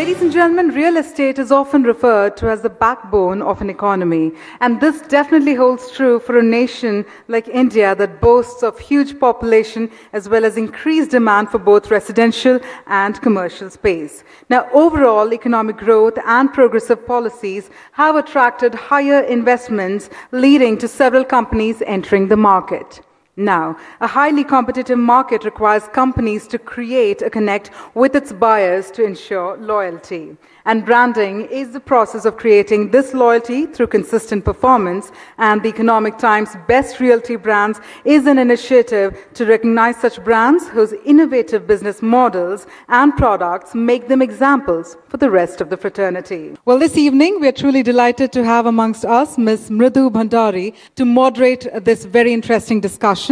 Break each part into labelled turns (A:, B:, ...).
A: Ladies and gentlemen, real estate is often referred to as the backbone of an economy. And this definitely holds true for a nation like India that boasts of huge population as well as increased demand for both residential and commercial space. Now, overall economic growth and progressive policies have attracted higher investments, leading to several companies entering the market. Now, a highly competitive market requires companies to create a connect with its buyers to ensure loyalty. And branding is the process of creating this loyalty through consistent performance. And the Economic Times Best Realty Brands is an initiative to recognize such brands whose innovative business models and products make them examples for the rest of the fraternity. Well, this evening, we are truly delighted to have amongst us Ms. Mridu Bhandari to moderate this very interesting discussion.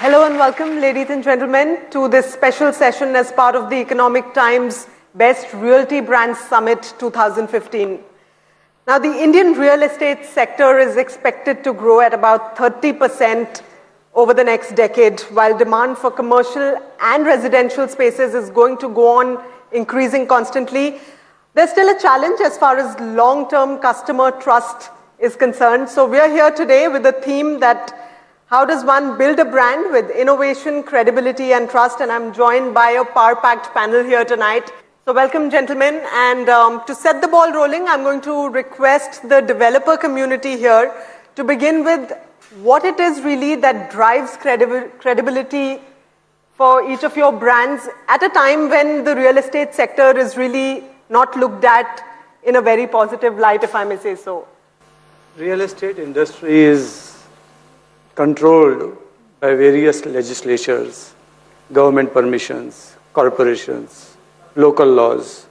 B: Hello and welcome, ladies and gentlemen, to this special session as part of the Economic Times Best Realty Brand Summit 2015. Now, the Indian real estate sector is expected to grow at about 30% over the next decade, while demand for commercial and residential spaces is going to go on increasing constantly. There's still a challenge as far as long-term customer trust is concerned. So we are here today with a theme that how does one build a brand with innovation, credibility, and trust? And I'm joined by a power-packed panel here tonight. So welcome, gentlemen. And to set the ball rolling, I'm going to request the developer community here to begin with what it is really that drives credibility for each of your brands at a time when the real estate sector is really not looked at in a very positive light, if I may say so.
C: Real estate industry is controlled by various legislatures, government permissions, corporations, local laws.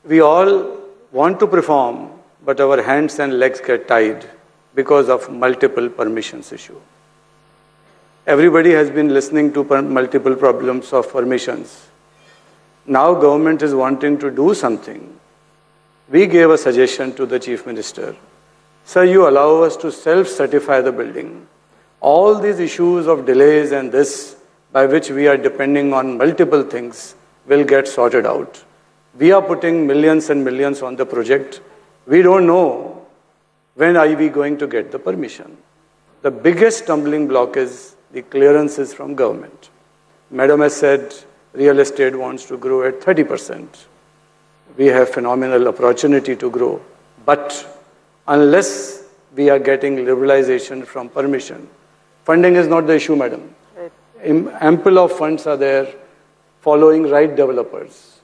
C: We all want to perform, but our hands and legs get tied because of multiple permissions issue. Everybody has been listening to multiple problems of permissions. Now government is wanting to do something. We gave a suggestion to the Chief Minister. Sir, you allow us to self-certify the building. All these issues of delays and this, by which we are depending on multiple things, will get sorted out. We are putting millions and millions on the project. We don't know when are we going to get the permission. The biggest stumbling block is the clearances from government. Madam has said real estate wants to grow at 30%. We have phenomenal opportunity to grow. But unless we are getting liberalization from permission, funding is not the issue, madam. Right. Ample of funds are there following right developers.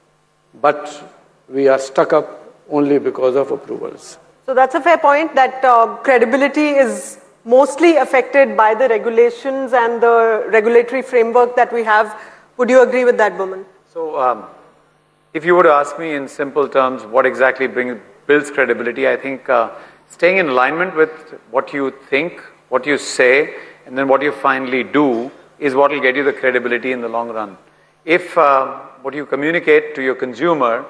C: But we are stuck up only because of approvals.
B: So that's a fair point, that credibility is mostly affected by the regulations and the regulatory framework that we have. Would you agree with that, Boman?
D: So if you were to ask me in simple terms what exactly builds credibility, I think staying in alignment with what you think, what you say, and then what you finally do is what will get you the credibility in the long run. If what you communicate to your consumer,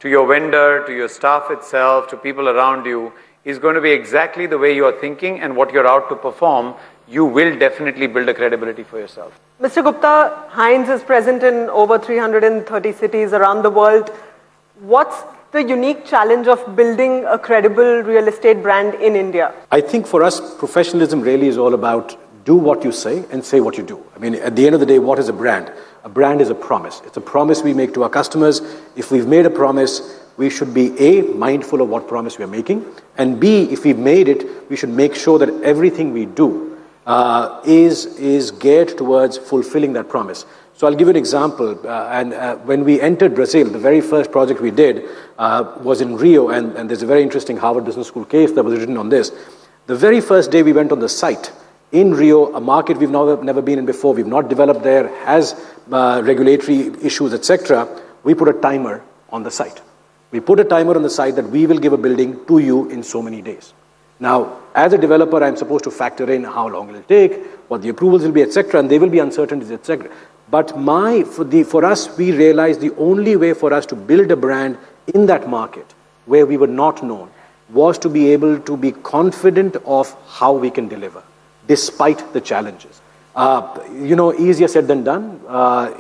D: to your vendor, to your staff itself, to people around you, is going to be exactly the way you are thinking and what you're out to perform, you will definitely build a credibility for yourself.
B: Mr. Gupta, Hines is present in over 330 cities around the world. What's the unique challenge of building a credible real estate brand in India?
E: I think for us, professionalism really is all about do what you say and say what you do. I mean, at the end of the day, what is a brand? A brand is a promise. It's a promise we make to our customers. If we've made a promise, we should be A, mindful of what promise we are making, and B, if we've made it, we should make sure that everything we do is geared towards fulfilling that promise. So I'll give you an example. When we entered Brazil, the very first project we did was in Rio, and there's a very interesting Harvard Business School case that was written on this. The very first day we went on the site in Rio, a market we've never been in before, we've not developed there, has regulatory issues, etc. We put a timer on the site. We put a timer on the site that we will give a building to you in so many days. Now, as a developer, I'm supposed to factor in how long it will take, what the approvals will be, etc., and there will be uncertainties, etc. But for us, we realized the only way for us to build a brand in that market where we were not known was to be able to be confident of how we can deliver, despite the challenges. Easier said than done.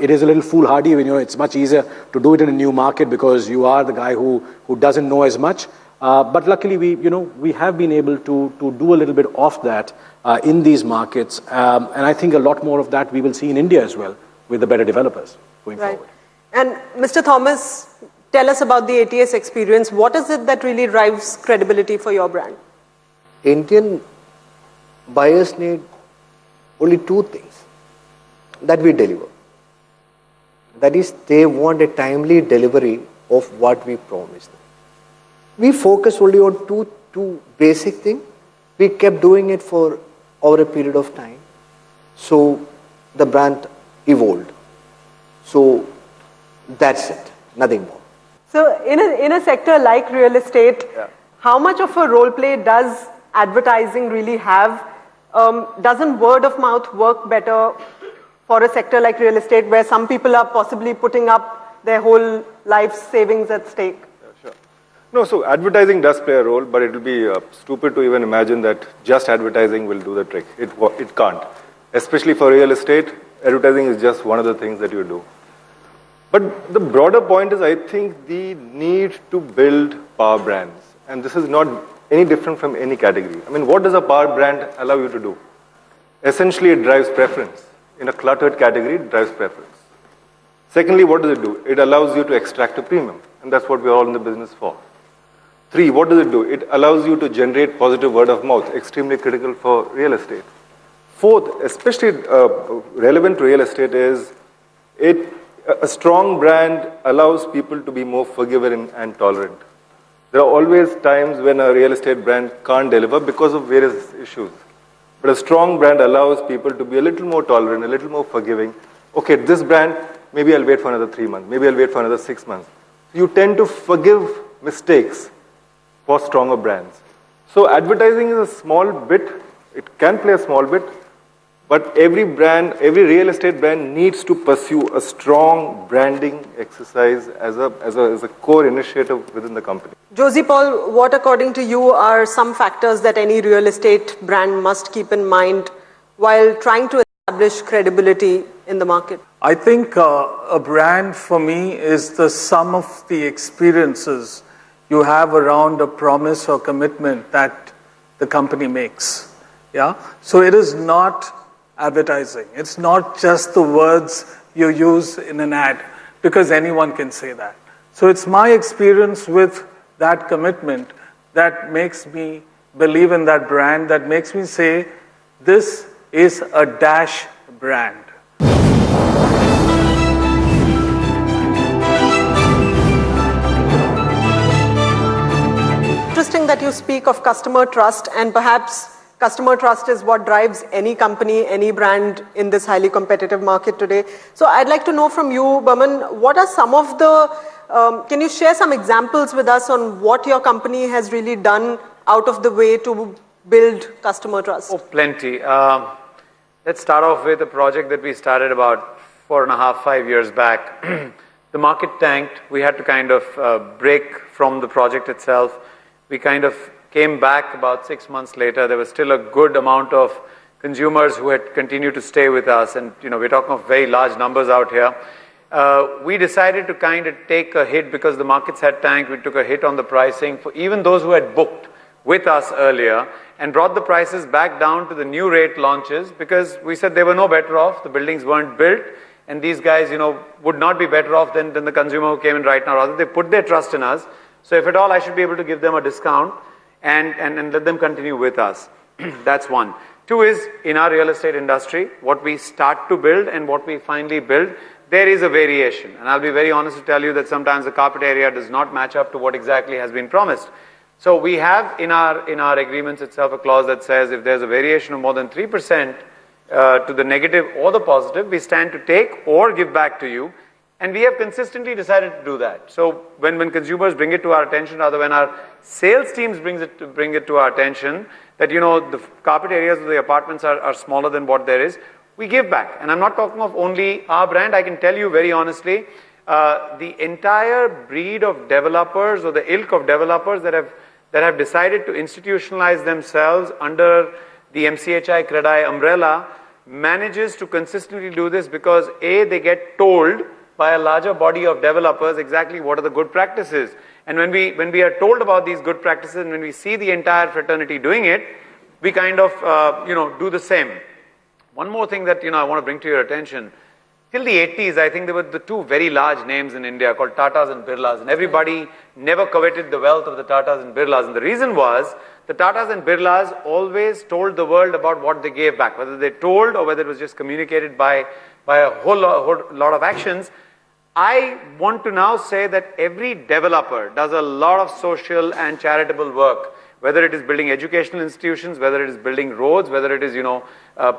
E: It is a little foolhardy. It's much easier to do it in a new market because you are the guy who doesn't know as much. But luckily, we have been able to do a little bit of that in these markets. And I think a lot more of that we will see in India as well with the better developers going forward.
B: And Mr. Thomas, tell us about the ATS experience. What is it that really drives credibility for your brand?
F: Indian buyers need only two things that we deliver. That is, they want a timely delivery of what we promise them. We focus only on two basic things. We kept doing it for over a period of time. So the brand evolved. So that's it, nothing more.
B: So in a sector like real estate, how much of a role play does advertising really have? Doesn't word of mouth work better for a sector like real estate where some people are possibly putting up their whole life savings at stake?
G: Sure. No, so advertising does play a role, but it will be stupid to even imagine that just advertising will do the trick. It can't. Especially for real estate, advertising is just one of the things that you do. But the broader point is, I think, the need to build power brands. And this is not any different from any category. I mean, what does a power brand allow you to do? Essentially, it drives preference. In a cluttered category, it drives preference. Secondly, what does it do? It allows you to extract a premium. And that's what we're all in the business for. 3, what does it do? It allows you to generate positive word of mouth, extremely critical for real estate. 4th, especially relevant to real estate, is a strong brand allows people to be more forgiving and tolerant. There are always times when a real estate brand can't deliver because of various issues. But a strong brand allows people to be a little more tolerant, a little more forgiving. Okay, this brand, maybe I'll wait for another 3 months. Maybe I'll wait for another 6 months. You tend to forgive mistakes for stronger brands. So advertising is a small bit. It can play a small bit. But every real estate brand needs to pursue a strong branding exercise as a core initiative within the company.
B: Josie Paul, what according to you are some factors that any real estate brand must keep in mind while trying to establish credibility in the market?
H: I think a brand for me is the sum of the experiences you have around a promise or commitment that the company makes. Yeah. So it is not advertising. It's not just the words you use in an ad, because anyone can say that. So it's my experience with that commitment that makes me believe in that brand, that makes me say, this is a dash brand.
B: Interesting that you speak of customer trust, and perhaps customer trust is what drives any company, any brand in this highly competitive market today. So I'd like to know from you, Boman, what are some of the, can you share some examples with us on what your company has really done out of the way to build customer trust?
D: Oh, plenty. Let's start off with a project that we started about 4.5, 5 years back. The market tanked. We had to kind of break from the project itself. We kind of came back about 6 months later. There was still a good amount of consumers who had continued to stay with us, and we're talking of very large numbers out here. We decided to kind of take a hit because the markets had tanked. We took a hit on the pricing for even those who had booked with us earlier and brought the prices back down to the new rate launches because we said they were no better off. The buildings weren't built, and these guys, would not be better off than the consumer who came in right now. Rather, they put their trust in us. So if at all, I should be able to give them a discount and let them continue with us. That's one. 2 is, in our real estate industry, what we start to build and what we finally build, there is a variation. And I'll be very honest to tell you that sometimes the carpet area does not match up to what exactly has been promised. So we have in our agreements itself a clause that says if there's a variation of more than 3% to the negative or the positive, we stand to take or give back to you. And we have consistently decided to do that. So when consumers bring it to our attention, rather when our sales teams bring it to our attention, that the carpet areas of the apartments are smaller than what there is, we give back. And I'm not talking of only our brand. I can tell you very honestly, the entire breed of developers or the ilk of developers that have decided to institutionalize themselves under the MCHI CREDAI umbrella manages to consistently do this because A, they get told by a larger body of developers exactly what are the good practices. And when we are told about these good practices and when we see the entire fraternity doing it, we kind of, do the same. One more thing that, I want to bring to your attention. Till the 80s, I think there were the two very large names in India called Tatas and Birlas, and everybody never coveted the wealth of the Tatas and Birlas. And the reason was the Tatas and Birlas always told the world about what they gave back, whether they told or whether it was just communicated by a whole lot of actions. I want to now say that every developer does a lot of social and charitable work, whether it is building educational institutions, whether it is building roads, whether it is,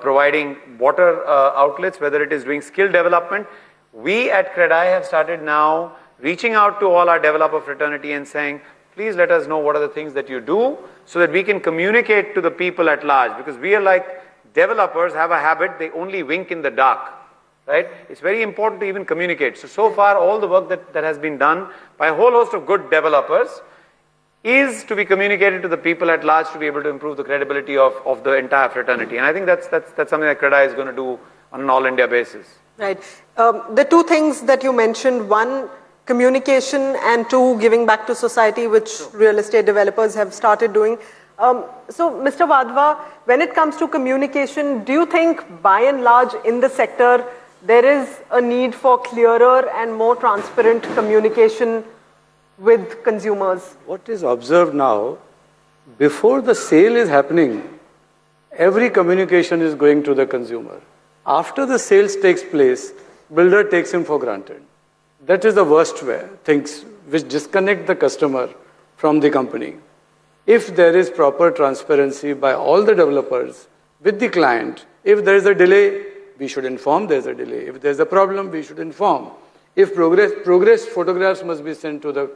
D: providing water outlets, whether it is doing skill development. We at CREDAI have started now reaching out to all our developer fraternity and saying, please let us know what are the things that you do so that we can communicate to the people at large, because we are like developers have a habit, they only wink in the dark. Right? It's very important to even communicate. So far, all the work that has been done by a whole host of good developers is to be communicated to the people at large to be able to improve the credibility of the entire fraternity. And I think that's something that CREDAI is going to do on an all-India basis. Right.
B: The two things that you mentioned, one, communication, and two, giving back to society, which real estate developers have started doing. So, Mr. Wadhwa, when it comes to communication, do you think by and large in the sector, there is a need for clearer and more transparent communication with consumers?
C: What is observed now, before the sale is happening, every communication is going to the consumer. After the sales takes place, builder takes him for granted. That is the worst way, things which disconnect the customer from the company. If there is proper transparency by all the developers with the client, if there is a delay, we should inform there is a delay. If there is a problem, we should inform. If progress photographs must be sent to the...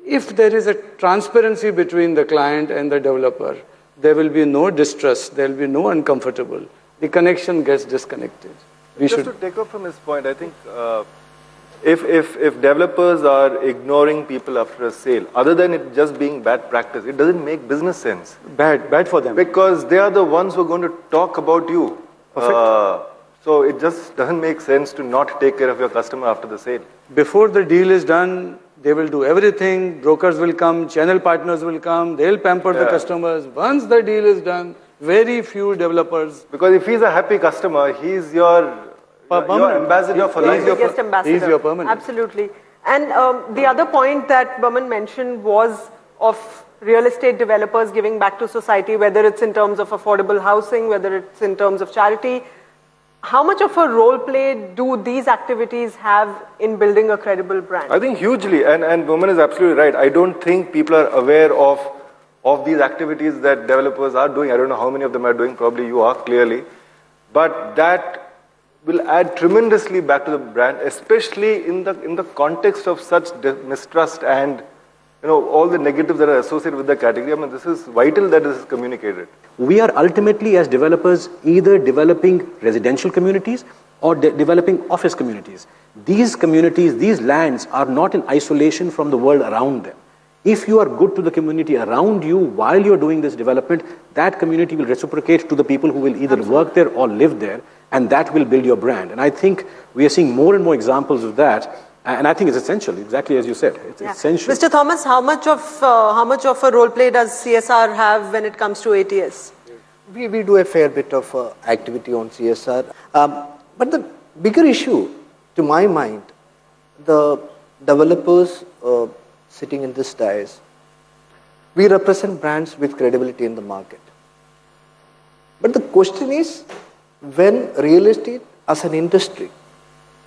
C: If there is a transparency between the client and the developer, there will be no distrust, there will be no uncomfortable. The connection gets disconnected.
G: Just to take up from his point, I think if developers are ignoring people after a sale, other than it just being bad practice, it doesn't make business sense.
C: Bad for them.
G: Because they are the ones who are going to talk about you. So it just doesn't make sense to not take care of your customer after the sale.
C: Before the deal is done, they will do everything. Brokers will come, channel partners will come, they'll pamper the customers. Once the deal is done, very few developers.
G: Because if he's a happy customer, he's your ambassador for life.
B: He's your permanent. Absolutely. And the other point that Boman mentioned was of real estate developers giving back to society, whether it's in terms of affordable housing, whether it's in terms of charity. How much of a role play do these activities have in building a credible brand?
G: I think hugely, and Boman is absolutely right. I don't think people are aware of these activities that developers are doing. I don't know how many of them are doing, probably you are, clearly. But that will add tremendously back to the brand, especially in the context of such mistrust and all the negatives that are associated with the category. I mean, this is vital that this is communicated.
E: We are ultimately, as developers, either developing residential communities or developing office communities. These communities, these lands are not in isolation from the world around them. If you are good to the community around you while you're doing this development, that community will reciprocate to the people who will either work there or live there, and that will build your brand. And I think we are seeing more and more examples of that. And I think it's essential, exactly as you said. It's essential.
B: Mr. Thomas, how much of a role play does CSR have when it comes to ATS?
F: We do a fair bit of activity on CSR. But the bigger issue, to my mind, the developers sitting in this dais, we represent brands with credibility in the market. But the question is, when real estate as an industry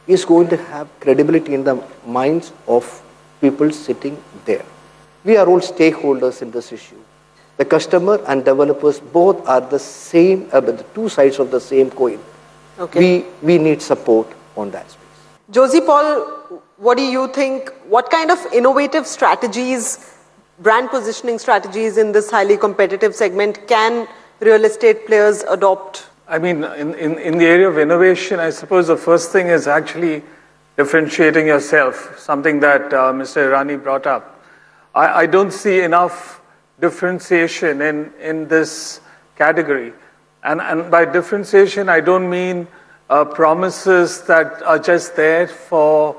F: is going to have credibility in the minds of people sitting there. We are all stakeholders in this issue. The customer and developers both are the same, the two sides of the same coin. Okay. We need support on that space.
B: Josie Paul, what do you think? What kind of innovative strategies, brand positioning strategies in this highly competitive segment can real estate players adopt?
H: I mean, in the area of innovation, I suppose the first thing is actually differentiating yourself, something that Mr. Irani brought up. I don't see enough differentiation in this category. And by differentiation, I don't mean promises that are just there for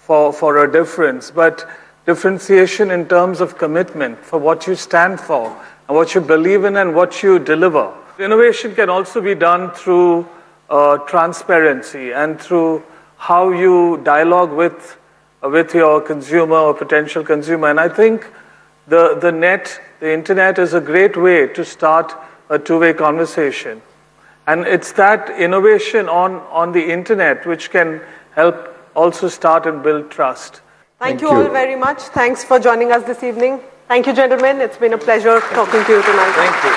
H: a difference, but differentiation in terms of commitment for what you stand for and what you believe in and what you deliver. Innovation can also be done through transparency and through how you dialogue with your consumer or potential consumer. And I think the internet is a great way to start a two-way conversation. And it's that innovation on the internet which can help also start and build trust.
B: Thank you all very much. Thanks for joining us this evening. Thank you, gentlemen. It's been a pleasure talking to you tonight.
D: Thank you.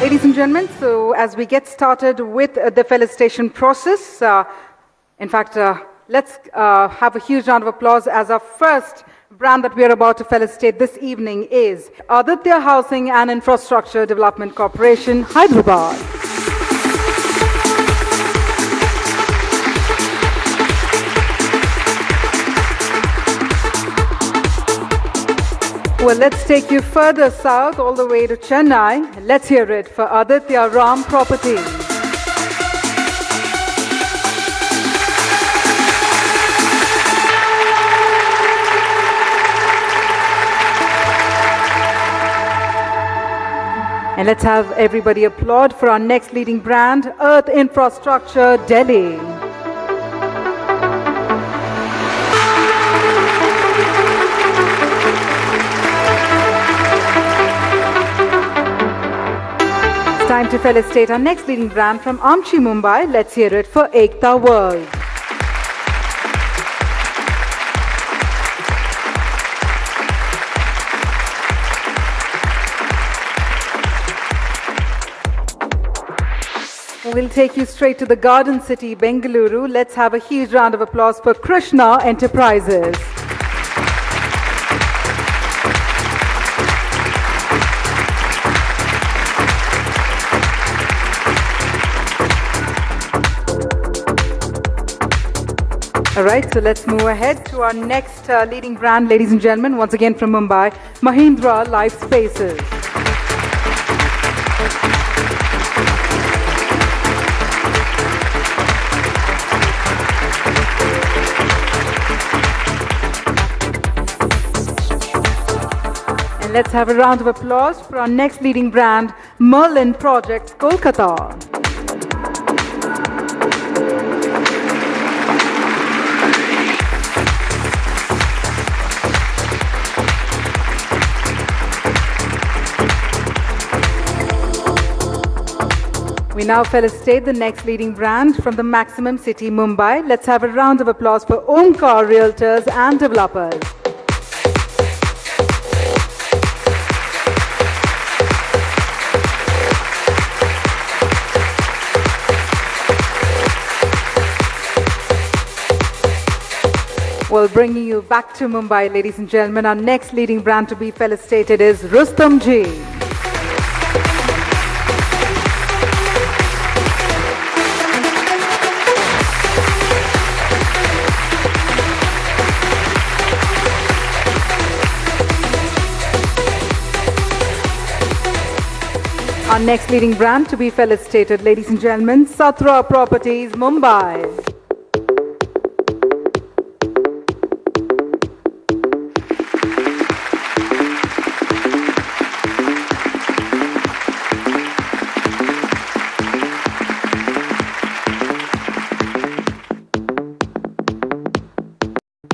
A: Ladies and gentlemen, so as we get started with the felicitation process, let's have a huge round of applause as our first brand that we are about to felicitate this evening is Aditya Housing and Infrastructure Development Corporation, Hyderabad. Well, let's take you further south, all the way to Chennai. Let's hear it for Aditya Ram Properties. And let's have everybody applaud for our next leading brand, Earth Infrastructure, Delhi. It's time to felicitate our next leading brand from Amchi, Mumbai. Let's hear it for Ekta World. We'll take you straight to the Garden City, Bengaluru. Let's have a huge round of applause for Krishna Enterprises. All right, so let's move ahead to our next leading brand, ladies and gentlemen, once again from Mumbai, Mahindra Life Spaces. And let's have a round of applause for our next leading brand, Merlin Projects, Kolkata. We now felicitate the next leading brand from the Maximum City, Mumbai. Let's have a round of applause for Omkar Realtors and Developers. Well, bringing you back to Mumbai, ladies and gentlemen, our next leading brand to be felicitated is Rustomjee. Our next leading brand to be felicitated, ladies and gentlemen, Satra Properties, Mumbai.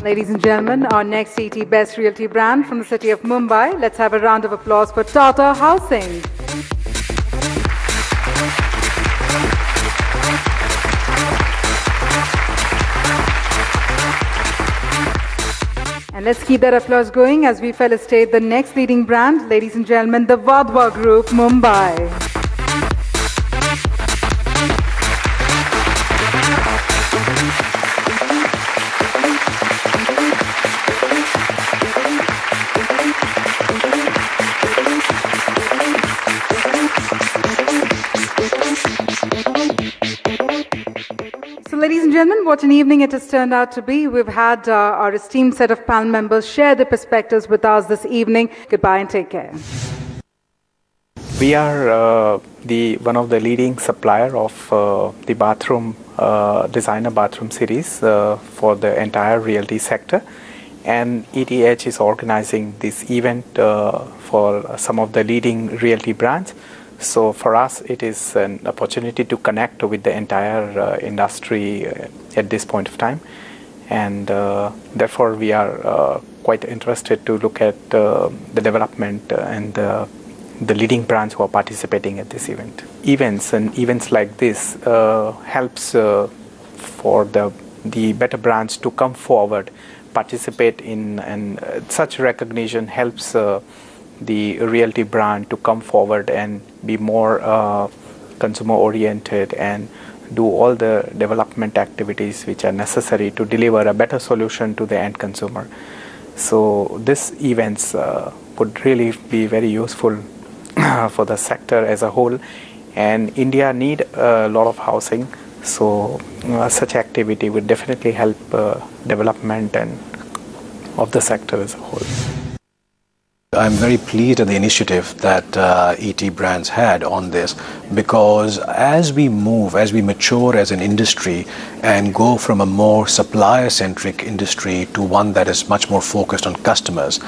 A: Ladies and gentlemen, our next ET Best Realty brand from the city of Mumbai. Let's have a round of applause for Tata Housing. And let's keep that applause going as we felicitate the next leading brand, ladies and gentlemen, the Vadwa Group, Mumbai. Ladies and gentlemen, what an evening it has turned out to be. We've had our esteemed set of panel members share their perspectives with us this evening. Goodbye and take care.
I: We are one of the leading supplier of the bathroom designer bathroom series for the entire realty sector, and ETH is organizing this event for some of the leading realty brands. So for us, it is an opportunity to connect with the entire industry at this point of time, and therefore we are quite interested to look at the development and the leading brands who are participating at this event. Events like this helps for the better brands to come forward, participate in, and such recognition helps the realty brand to come forward and be more consumer oriented and do all the development activities which are necessary to deliver a better solution to the end consumer. So these events would really be very useful for the sector as a whole, and India need a lot of housing, so such activity would definitely help development and of the sector as a whole.
E: I'm very pleased at the initiative that ET Brands had on this, because as we mature as an industry and go from a more supplier-centric industry to one that is much more focused on customers,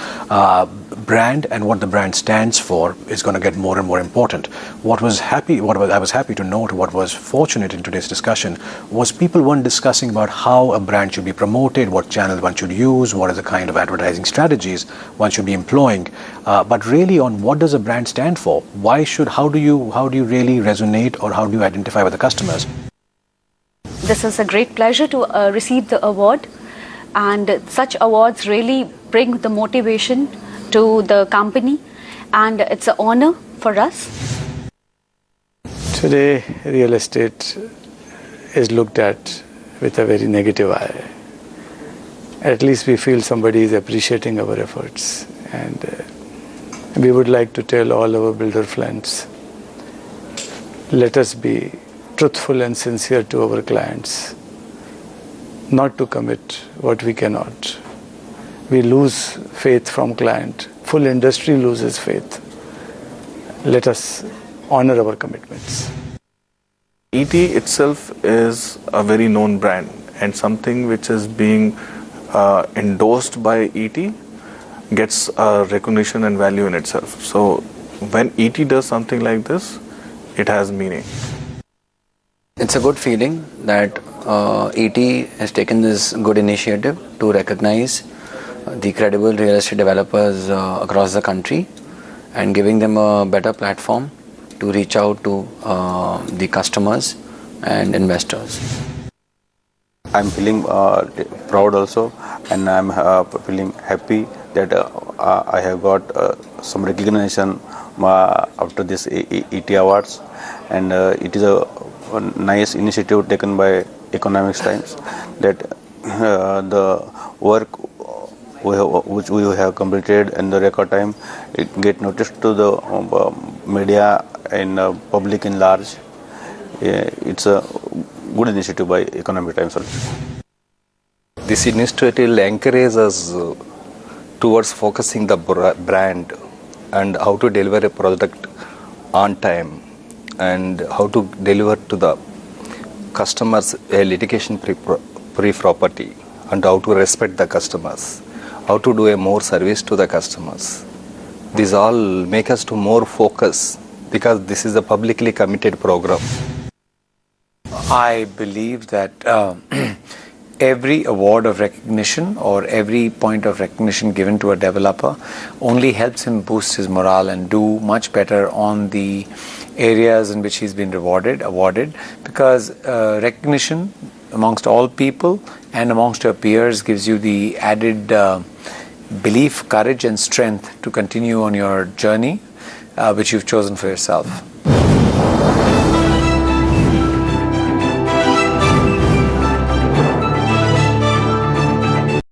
E: brand and what the brand stands for is going to get more and more important. I was happy to note, what was fortunate in today's discussion was people weren't discussing about how a brand should be promoted, what channel one should use, what are the kind of advertising strategies one should be employing, but really on what does a brand stand for? How do you really resonate, or how do you identify with the customers?
J: This is a great pleasure to receive the award, and such awards really bring the motivation to the company, and it's an honor for us.
C: Today, real estate is looked at with a very negative eye. At least we feel somebody is appreciating our efforts, and we would like to tell all our builder friends, let us be truthful and sincere to our clients, not to commit what we cannot. We lose faith from client. Full industry loses faith. Let us honor our commitments.
K: ET itself is a very known brand, and something which is being endorsed by ET gets recognition and value in itself. So when ET does something like this, it has meaning.
L: It's a good feeling that ET has taken this good initiative to recognize the credible real estate developers across the country and giving them a better platform to reach out to the customers and investors.
M: I'm feeling proud also, and I'm feeling happy that I have got some recognition after this ET Awards, and it is a nice initiative taken by Economics Times that the work which we have completed in the record time, it get noticed to the media and public in large. It's a good initiative by Economic Times also.
N: This initiative will encourage us towards focusing the brand and how to deliver a product on time, and how to deliver to the customers a litigation-free property, and how to respect the customers, how to do a more service to the customers. These all make us to more focus, because this is a publicly committed program.
O: I believe that every award of recognition or every point of recognition given to a developer only helps him boost his morale and do much better on the areas in which he's been awarded, because recognition amongst all people and amongst your peers gives you the added belief, courage and strength to continue on your journey which you've chosen for yourself.